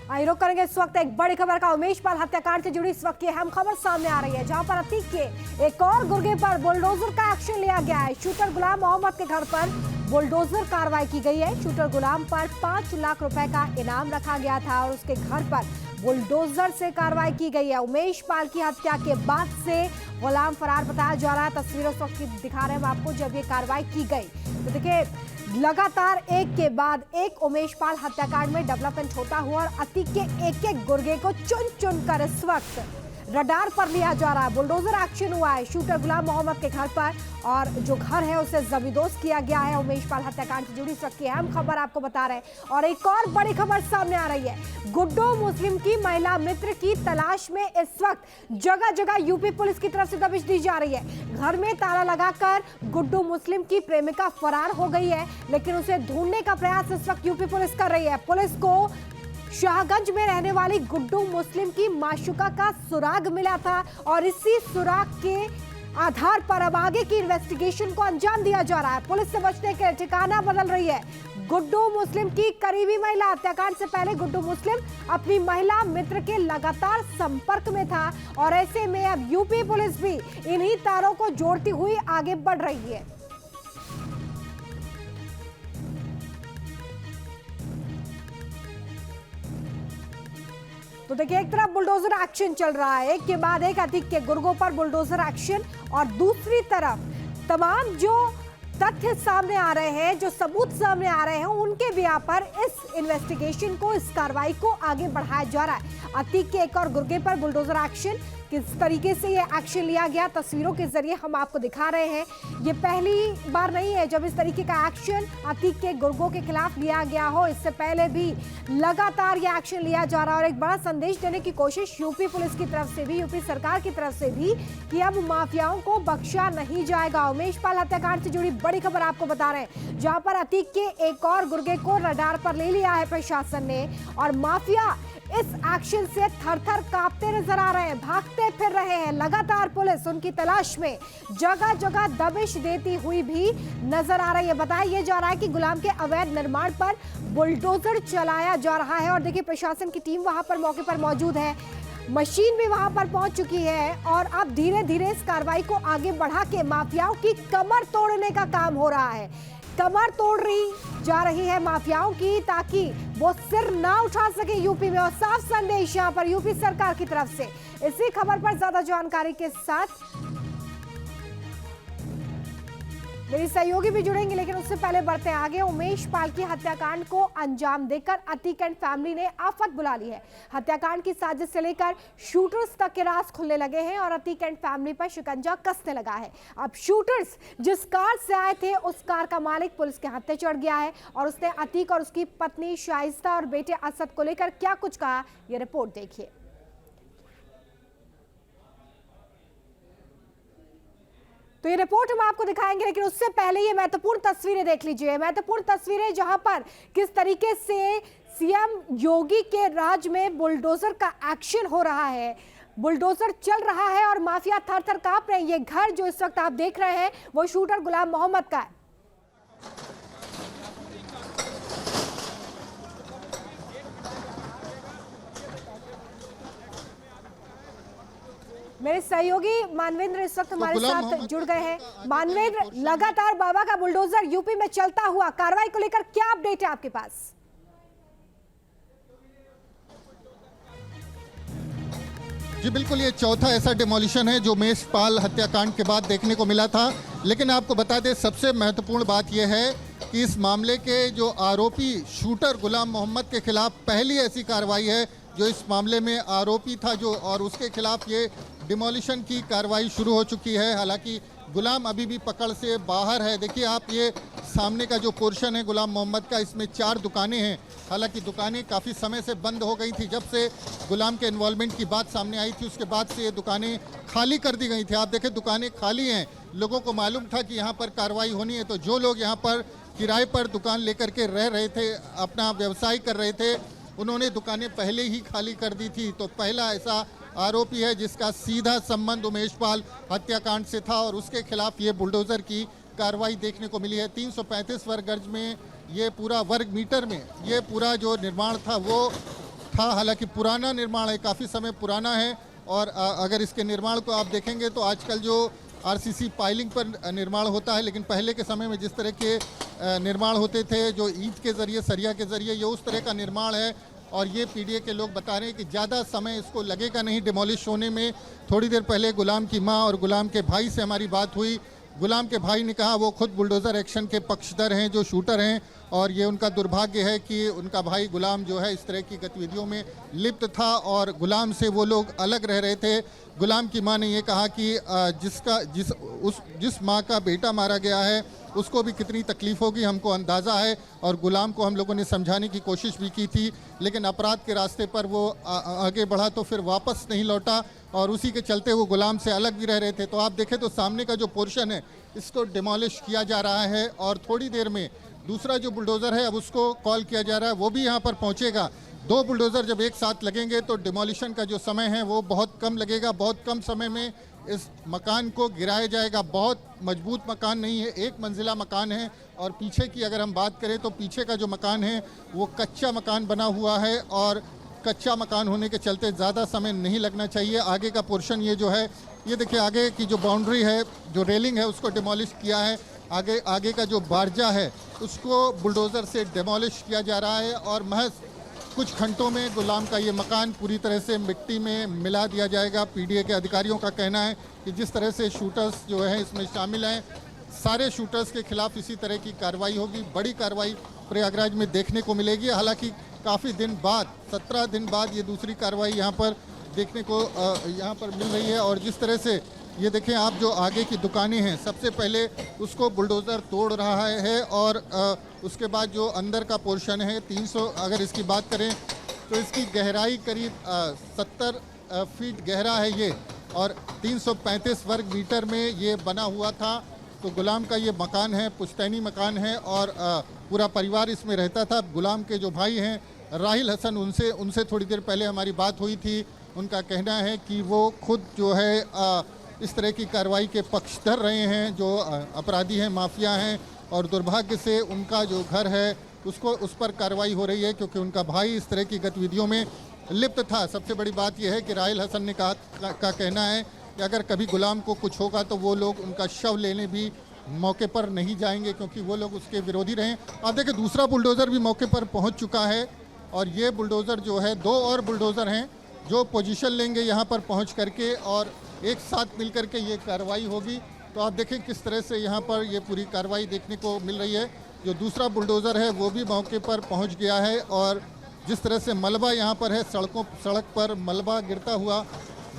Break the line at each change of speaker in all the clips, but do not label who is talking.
रुक करेंगे इस वक्त एक बड़ी खबर का। उमेश पाल हत्याकांड से जुड़ी इस वक्त की अहम खबर सामने आ रही है, जहां पर अतीक के एक और गुर्गे पर बुलडोजर का एक्शन लिया गया है। शूटर गुलाम मोहम्मद के घर पर बुलडोजर कार्रवाई की गई है। शूटर गुलाम पर 5 लाख रुपए का इनाम रखा गया था और उसके घर पर बुलडोजर से कार्रवाई की गई है। उमेश पाल की हत्या के बाद से गुलाम फरार बताया जा रहा है। तस्वीरों इस वक्त की दिखा रहे हैं आपको जब ये कार्रवाई की गई। तो देखिए, लगातार एक के बाद एक उमेश पाल हत्याकांड में डेवलपमेंट होता हुआ और अतीक के एक एक गुर्गे को चुन चुन कर इस वक्त रडार पर लिया जा रहा है। बुलडोजर एक्शन हुआ है शूटर गुलाम मोहम्मद के घर पर और जो घर है उसे जबरदस्त किया गया है। उमेश पाल हत्याकांड से जुड़ी इस वक्त की अहम खबर आपको बता रहे हैं। और एक और बड़ी खबर सामने आ रही है। गुड्डू मुस्लिम की महिला मित्र की तलाश में इस वक्त जगह जगह यूपी पुलिस की तरफ से दबिश दी जा रही है। घर में ताला लगाकर गुड्डू मुस्लिम की प्रेमिका फरार हो गई है, लेकिन उसे ढूंढने का प्रयास इस वक्त यूपी पुलिस कर रही है। पुलिस को शाहगंज में रहने वाली गुड्डू मुस्लिम की माशुका का सुराग मिला था और इसी सुराग के आधार पर अब आगे की इन्वेस्टिगेशन को अंजाम दिया जा रहा है। पुलिस से बचने के ठिकाना बदल रही है। गुड्डू मुस्लिम की करीबी महिला हत्याकांड से पहले गुड्डू मुस्लिम अपनी महिला मित्र के लगातार संपर्क में था और ऐसे में अब यूपी पुलिस भी इन्हीं तारों को जोड़ती हुई आगे बढ़ रही है। तो देखिए, एक तरफ बुलडोजर एक्शन चल रहा है, एक के बाद एक अतीक के गुर्गों पर बुलडोजर एक्शन, और दूसरी तरफ तमाम जो तथ्य सामने आ रहे हैं, जो सबूत सामने आ रहे हैं, उनके बिना पर इस इन्वेस्टिगेशन को, इस कार्रवाई को आगे बढ़ाया जा रहा है। अतीक के एक और गुर्गे पर बुलडोजर एक्शन, किस तरीके से ये एक्शन लिया गया तस्वीरों के जरिए हम आपको दिखा रहे हैं। ये पहली बार नहीं है जब इस तरीके का एक्शन अतीक के गुर्गों के खिलाफ लिया गया हो। इससे पहले भी लगातार ये एक्शन लिया जा रहा है और एक बड़ा संदेश देने की कोशिश यूपी पुलिस की तरफ से भी, यूपी सरकार की तरफ से भी, कि अब माफियाओं को बख्शा नहीं जाएगा। उमेश पाल हत्याकांड से जुड़ी बड़ी खबर आपको बता रहे हैं, जहां पर अतीक के एक और गुर्गे को रडार पर ले लिया है प्रशासन ने और माफिया इस एक्शन से थर-थर कांपते नजर आ रहे हैं, भागते फिर रहे हैं। लगातार पुलिस उनकी तलाश में जगह जगह दबिश देती हुई भी नजर आ रही है। बताया जा रहा है कि गुलाम के अवैध निर्माण पर बुलडोजर चलाया जा रहा है और देखिए, प्रशासन की टीम वहां पर मौके पर मौजूद है, मशीन भी वहां पर पहुंच चुकी है और अब धीरे धीरे इस कार्रवाई को आगे बढ़ा के माफियाओं की कमर तोड़ने का काम हो रहा है। कमर तोड़ जा रही है माफियाओं की, ताकि वो सिर ना उठा सके यूपी में। और साफ संदेश यहां पर यूपी सरकार की तरफ से। इसी खबर पर ज्यादा जानकारी के साथ मेरी सहयोगी भी जुड़ेंगे, लेकिन उससे पहले बढ़ते हैं आगे। उमेश पाल की हत्याकांड को अंजाम देकर अतीक एंड फैमिली ने आफत बुला ली है। हत्याकांड की साजिश से लेकर शूटर्स तक के राज खुलने लगे हैं और अतीक एंड फैमिली पर शिकंजा कसने लगा है। अब शूटर्स जिस कार से आए थे उस कार का मालिक पुलिस के हत्थे चढ़ गया है और उसने अतीक और उसकी पत्नी शाइस्ता और बेटे असद को लेकर क्या कुछ कहा, ये रिपोर्ट देखिए। तो ये रिपोर्ट हम आपको दिखाएंगे, लेकिन उससे पहले ये महत्वपूर्ण तस्वीरें देख लीजिए। महत्वपूर्ण तस्वीरें जहां पर किस तरीके से सीएम योगी के राज में बुलडोजर का एक्शन हो रहा है, बुलडोजर चल रहा है और माफिया थर थर कांप रहे हैं। ये घर जो इस वक्त आप देख रहे हैं वो शूटर गुलाम मोहम्मद का है। मेरे सहयोगी मानवेंद्र इस वक्त हमारे साथ जुड़ गए हैं। मानवेंद्र, लगातार बाबा का बुलडोजर यूपी में चलता हुआ, कार्रवाई को लेकर क्या अपडेट है आपके पास?
जी बिल्कुल, ये चौथा ऐसा डिमोलिशन है जो उमेश पाल हत्याकांड के बाद देखने को मिला था। लेकिन आपको बता दें, सबसे महत्वपूर्ण बात यह है कि इस मामले के जो आरोपी शूटर गुलाम मोहम्मद के खिलाफ पहली ऐसी कार्रवाई है जो इस मामले में आरोपी था जो, और उसके खिलाफ ये डिमोलिशन की कार्रवाई शुरू हो चुकी है। हालांकि गुलाम अभी भी पकड़ से बाहर है। देखिए आप, ये सामने का जो पोर्शन है गुलाम मोहम्मद का, इसमें 4 दुकानें हैं। हालांकि दुकानें काफ़ी समय से बंद हो गई थी। जब से गुलाम के इन्वॉल्वमेंट की बात सामने आई थी, उसके बाद से ये दुकानें खाली कर दी गई थी। आप देखें, दुकानें खाली हैं। लोगों को मालूम था कि यहाँ पर कार्रवाई होनी है, तो जो लोग यहाँ पर किराए पर दुकान लेकर के रह रहे थे, अपना व्यवसाय कर रहे थे, उन्होंने दुकानें पहले ही खाली कर दी थी। तो पहला ऐसा आरोपी है जिसका सीधा संबंध उमेश पाल हत्याकांड से था और उसके खिलाफ ये बुलडोजर की कार्रवाई देखने को मिली है। 335 वर्ग गज में, ये पूरा वर्ग मीटर में ये पूरा जो निर्माण था वो था। हालांकि पुराना निर्माण है, काफ़ी समय पुराना है और अगर इसके निर्माण को आप देखेंगे तो आजकल जो आरसीसी पाइलिंग पर निर्माण होता है, लेकिन पहले के समय में जिस तरह के निर्माण होते थे जो ईंट के ज़रिए, सरिया के ज़रिए, ये उस तरह का निर्माण है। और ये पीडीए के लोग बता रहे हैं कि ज़्यादा समय इसको लगेगा नहीं डिमोलिश होने में। थोड़ी देर पहले गुलाम की माँ और गुलाम के भाई से हमारी बात हुई। गुलाम के भाई ने कहा वो खुद बुलडोज़र एक्शन के पक्षधर हैं, जो शूटर हैं, और ये उनका दुर्भाग्य है कि उनका भाई गुलाम जो है इस तरह की गतिविधियों में लिप्त था और गुलाम से वो लोग अलग रह रहे थे। गुलाम की मां ने ये कहा कि जिस मां का बेटा मारा गया है उसको भी कितनी तकलीफ होगी हमको अंदाज़ा है, और गुलाम को हम लोगों ने समझाने की कोशिश भी की थी, लेकिन अपराध के रास्ते पर वो आगे बढ़ा तो फिर वापस नहीं लौटा और उसी के चलते वो गुलाम से अलग भी रह रहे थे। तो आप देखें तो सामने का जो पोर्शन है इसको डिमोलिश किया जा रहा है और थोड़ी देर में दूसरा जो बुलडोज़र है अब उसको कॉल किया जा रहा है, वो भी यहाँ पर पहुँचेगा। दो बुलडोज़र जब एक साथ लगेंगे तो डिमोलिशन का जो समय है वो बहुत कम लगेगा। बहुत कम समय में इस मकान को गिराया जाएगा। बहुत मजबूत मकान नहीं है, एक मंजिला मकान है और पीछे की अगर हम बात करें तो पीछे का जो मकान है वो कच्चा मकान बना हुआ है और कच्चा मकान होने के चलते ज़्यादा समय नहीं लगना चाहिए। आगे का पोर्शन ये जो है, ये देखिए आगे की जो बाउंड्री है, जो रेलिंग है उसको डिमोलिश किया है। आगे का जो बारजा है उसको बुलडोज़र से डिमोलिश किया जा रहा है और महज कुछ घंटों में गुलाम का ये मकान पूरी तरह से मिट्टी में मिला दिया जाएगा। पीडीए के अधिकारियों का कहना है कि जिस तरह से शूटर्स जो हैं इसमें शामिल हैं, सारे शूटर्स के खिलाफ इसी तरह की कार्रवाई होगी। बड़ी कार्रवाई प्रयागराज में देखने को मिलेगी। हालांकि काफ़ी दिन बाद, 17 दिन बाद ये दूसरी कार्रवाई यहाँ पर देखने को यहाँ पर मिल रही है। और जिस तरह से ये देखें आप, जो आगे की दुकानें हैं सबसे पहले उसको बुलडोज़र तोड़ रहा है और उसके बाद जो अंदर का पोर्शन है 300, अगर इसकी बात करें तो इसकी गहराई करीब 70 फीट गहरा है ये और 335 वर्ग मीटर में ये बना हुआ था। तो गुलाम का ये मकान है, पुश्तैनी मकान है और पूरा परिवार इसमें रहता था। गुलाम के जो भाई हैं राहिल हसन, उनसे थोड़ी देर पहले हमारी बात हुई थी। उनका कहना है कि वो खुद जो है इस तरह की कार्रवाई के पक्षधर रहे हैं, जो अपराधी हैं, माफिया हैं, और दुर्भाग्य से उनका जो घर है उस पर कार्रवाई हो रही है क्योंकि उनका भाई इस तरह की गतिविधियों में लिप्त था। सबसे बड़ी बात यह है कि राहिल हसन ने का कहना है कि अगर कभी गुलाम को कुछ होगा तो वो लोग उनका शव लेने भी मौके पर नहीं जाएंगे क्योंकि वो लोग उसके विरोधी रहे। आप देखिए दूसरा बुलडोज़र भी मौके पर पहुंच चुका है और ये बुलडोज़र जो है, 2 और बुलडोज़र हैं जो पोजीशन लेंगे यहाँ पर पहुँच करके और एक साथ मिल करके ये कार्रवाई होगी। तो आप देखें किस तरह से यहाँ पर ये पूरी कार्रवाई देखने को मिल रही है। जो दूसरा बुलडोज़र है वो भी मौके पर पहुँच गया है और जिस तरह से मलबा यहाँ पर है, सड़क पर मलबा गिर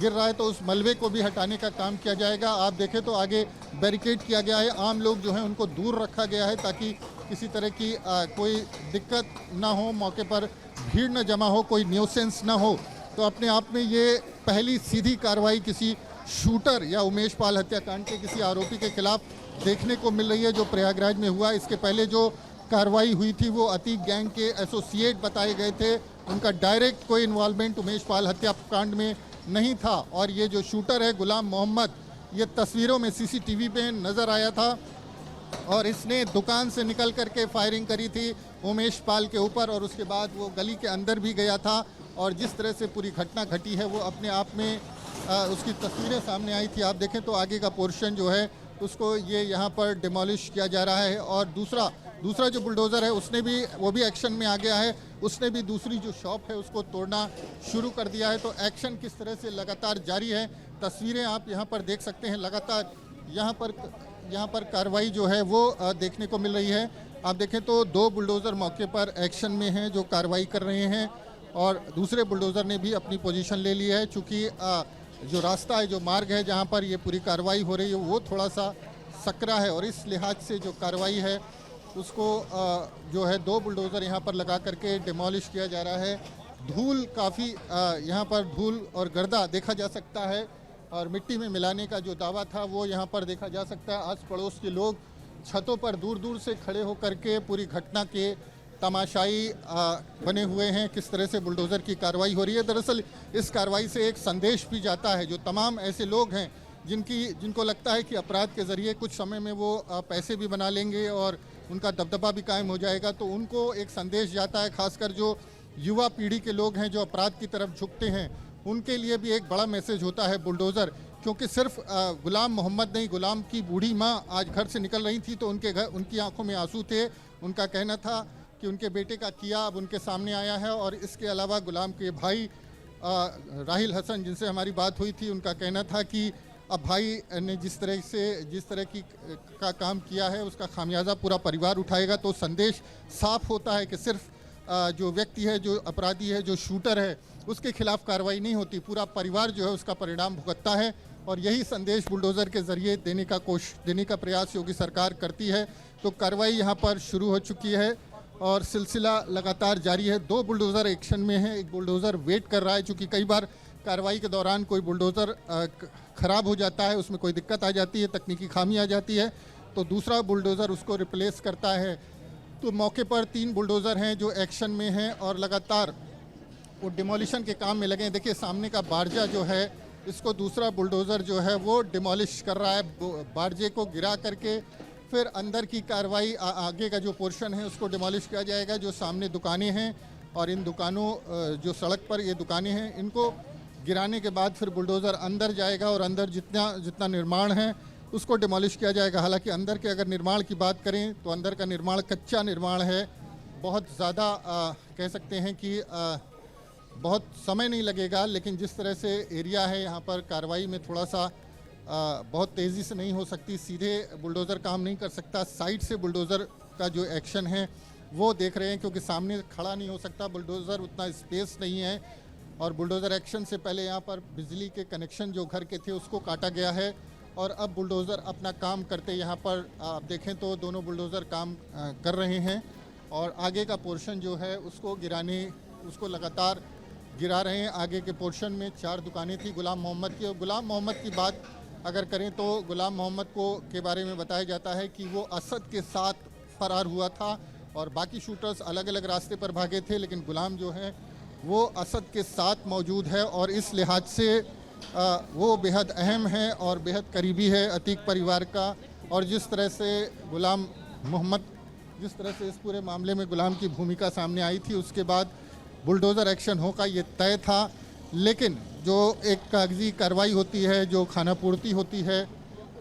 रहा है तो उस मलबे को भी हटाने का काम किया जाएगा। आप देखें तो आगे बैरिकेड किया गया है, आम लोग जो हैं उनको दूर रखा गया है ताकि किसी तरह की कोई दिक्कत ना हो, मौके पर भीड़ न जमा हो, कोई न्यूसेंस ना हो। तो अपने आप में ये पहली सीधी कार्रवाई किसी शूटर या उमेश पाल हत्याकांड के किसी आरोपी के खिलाफ देखने को मिल रही है जो प्रयागराज में हुआ। इसके पहले जो कार्रवाई हुई थी वो अतीक गैंग के एसोसिएट बताए गए थे, उनका डायरेक्ट कोई इन्वॉल्वमेंट उमेश पाल हत्याकांड में नहीं था। और ये जो शूटर है गुलाम मोहम्मद, ये तस्वीरों में सीसीटीवी पे नज़र आया था और इसने दुकान से निकल करके फायरिंग करी थी उमेश पाल के ऊपर और उसके बाद वो गली के अंदर भी गया था। और जिस तरह से पूरी घटना घटी है वो अपने आप में उसकी तस्वीरें सामने आई थी। आप देखें तो आगे का पोर्शन जो है उसको ये यहाँ पर डिमोलिश किया जा रहा है और दूसरा जो बुलडोज़र है वो भी एक्शन में आ गया है। उसने भी दूसरी जो शॉप है उसको तोड़ना शुरू कर दिया है। तो एक्शन किस तरह से लगातार जारी है, तस्वीरें आप यहाँ पर देख सकते हैं। लगातार यहाँ पर कार्रवाई जो है वो देखने को मिल रही है। आप देखें तो 2 बुलडोज़र मौके पर एक्शन में हैं जो कार्रवाई कर रहे हैं और दूसरे बुलडोज़र ने भी अपनी पोजीशन ले ली है। चूँकि जो रास्ता है, जो मार्ग है जहाँ पर ये पूरी कार्रवाई हो रही है वो थोड़ा सा सकरा है और इस लिहाज से जो कार्रवाई है उसको जो है 2 बुलडोज़र यहाँ पर लगा करके डिमोलिश किया जा रहा है। धूल काफ़ी यहाँ पर धूल और गर्दा देखा जा सकता है और मिट्टी में मिलाने का जो दावा था वो यहाँ पर देखा जा सकता है। आस पड़ोस के लोग छतों पर दूर दूर से खड़े होकर के पूरी घटना के तमाशाई बने हुए हैं, किस तरह से बुलडोज़र की कार्रवाई हो रही है। दरअसल इस कार्रवाई से एक संदेश भी जाता है, जो तमाम ऐसे लोग हैं जिनको लगता है कि अपराध के ज़रिए कुछ समय में वो पैसे भी बना लेंगे और उनका दबदबा भी कायम हो जाएगा, तो उनको एक संदेश जाता है। खासकर जो युवा पीढ़ी के लोग हैं जो अपराध की तरफ झुकते हैं, उनके लिए भी एक बड़ा मैसेज होता है बुलडोज़र। क्योंकि सिर्फ गुलाम मोहम्मद नहीं, गुलाम की बूढ़ी माँ आज घर से निकल रही थी तो उनकी आंखों में आंसू थे। उनका कहना था कि उनके बेटे का किया अब उनके सामने आया है। और इसके अलावा गुलाम के भाई राहिल हसन जिनसे हमारी बात हुई थी, उनका कहना था कि अब भाई ने जिस तरह की का काम किया है उसका खामियाजा पूरा परिवार उठाएगा। तो संदेश साफ होता है कि सिर्फ जो व्यक्ति है, जो अपराधी है, जो शूटर है, उसके खिलाफ कार्रवाई नहीं होती, पूरा परिवार जो है उसका परिणाम भुगतता है। और यही संदेश बुलडोज़र के ज़रिए देने का प्रयास योगी सरकार करती है। तो कार्रवाई यहाँ पर शुरू हो चुकी है और सिलसिला लगातार जारी है। 2 बुलडोज़र एक्शन में है, एक बुलडोज़र वेट कर रहा है, चूँकि कई बार कार्रवाई के दौरान कोई बुलडोज़र ख़राब हो जाता है, उसमें कोई दिक्कत आ जाती है, तकनीकी खामी आ जाती है, तो दूसरा बुलडोज़र उसको रिप्लेस करता है। तो मौके पर 3 बुलडोज़र हैं जो एक्शन में हैं और लगातार वो डिमोलिशन के काम में लगे हैं। देखिए सामने का बारजा जो है, इसको दूसरा बुलडोज़र जो है वो डिमोलिश कर रहा है। बारजे को गिरा करके फिर अंदर की कार्रवाई, आगे का जो पोर्शन है उसको डिमोलिश किया जाएगा। जो सामने दुकानें हैं और इन दुकानों, जो सड़क पर ये दुकानें हैं, इनको गिराने के बाद फिर बुलडोज़र अंदर जाएगा और अंदर जितना निर्माण है उसको डिमोलिश किया जाएगा। हालांकि अंदर के अगर निर्माण की बात करें तो अंदर का निर्माण कच्चा निर्माण है, बहुत ज़्यादा कह सकते हैं कि बहुत समय नहीं लगेगा। लेकिन जिस तरह से एरिया है यहाँ पर, कार्रवाई में थोड़ा सा बहुत तेज़ी से नहीं हो सकती, सीधे बुलडोज़र काम नहीं कर सकता। साइड से बुलडोज़र का जो एक्शन है वो देख रहे हैं, क्योंकि सामने खड़ा नहीं हो सकता बुलडोज़र, उतना स्पेस नहीं है। और बुलडोज़र एक्शन से पहले यहाँ पर बिजली के कनेक्शन जो घर के थे उसको काटा गया है और अब बुलडोज़र अपना काम करते यहाँ पर आप देखें तो दोनों बुलडोज़र काम कर रहे हैं और आगे का पोर्शन जो है उसको लगातार गिरा रहे हैं। आगे के पोर्शन में 4 दुकानें थी गुलाम मोहम्मद की। और गुलाम मोहम्मद की बात अगर करें तो गुलाम मोहम्मद के बारे में बताया जाता है कि वो असद के साथ फरार हुआ था और बाकी शूटर्स अलग अलग रास्ते पर भागे थे, लेकिन गुलाम जो है वो असद के साथ मौजूद है और इस लिहाज से वो बेहद अहम है और बेहद करीबी है अतीक परिवार का। और जिस तरह से गुलाम मोहम्मद, जिस तरह से इस पूरे मामले में गुलाम की भूमिका सामने आई थी, उसके बाद बुलडोज़र एक्शन होगा ये तय था। लेकिन जो एक कागजी कार्रवाई होती है, जो खानापूर्ति होती है,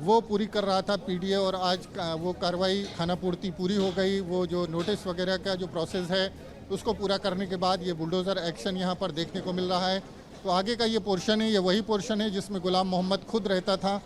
वो पूरी कर रहा था पीडीए और आज वो कार्रवाई खानापूर्ति पूरी हो गई। वो जो नोटिस वगैरह का जो प्रोसेस है उसको पूरा करने के बाद ये बुलडोज़र एक्शन यहाँ पर देखने को मिल रहा है। तो आगे का ये पोर्शन है, ये वही पोर्शन है जिसमें गुलाम मोहम्मद खुद रहता था।